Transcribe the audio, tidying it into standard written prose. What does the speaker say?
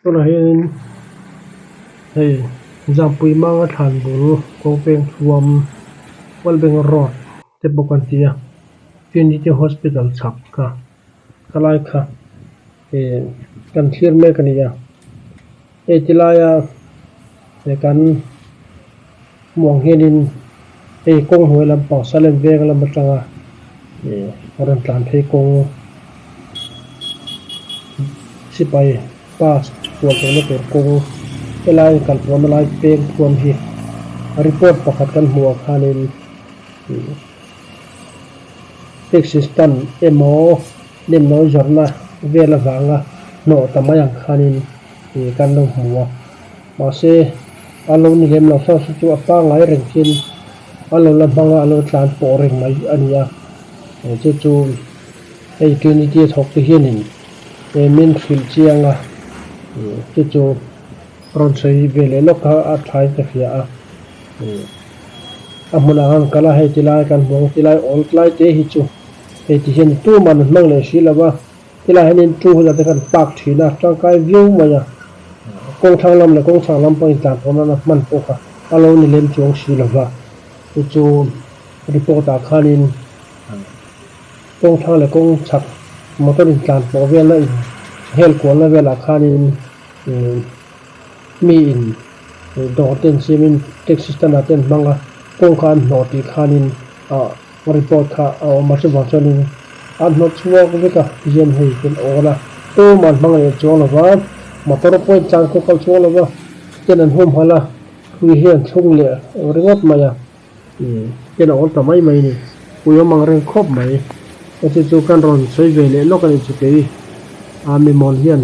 tôi là hey jam pui mang than bul ko peng thuam wal beng rot te bokan tia Trinity Hospital chak ka kalai kha kan thir me kania tilaya kan muang hianin kong hoi lam pang salen veng lam atanga ran tlan thei kong sipai pas tuan tole per kong elai kan tuan lai peng thuam hi report pakhat kan hmuh khanin existan emo nem noi jorna vela wanga no tamayang khanin kan lo hmuh ma se alo ni lem lo sa chu apa ngai reng kin alo la banga alo tlan po reng mai ania chu Trinity thok te hianin min fil chianga chu ron sei vele loka a thai ta fia amuna han kala he tilai kan bong tilai ol tlai te hi chu ti hian tu man mang le silawa tilai hanin tu hu la te kan pak thina tangkai view maya kong thang lam le kong thang lam pang tan pona na man po kha alo ni lem chuang silawa chu report a khanin kong thang le kong chak motor in tan po vela hel ko la vela khanin mi in do ten simin texas tan aten manga kong khan noti khanin report kha ma se wa chanin an not chuwa ko ka yen hei ken ola to man mangai chuang lawa motor point chang ko kal chuang lawa ten an hom hala hui hian chung le ringot maya ken ol ta mai ni puyo mang reng khop mai chu kan ron sei ve le lokan chu ke mi mon hian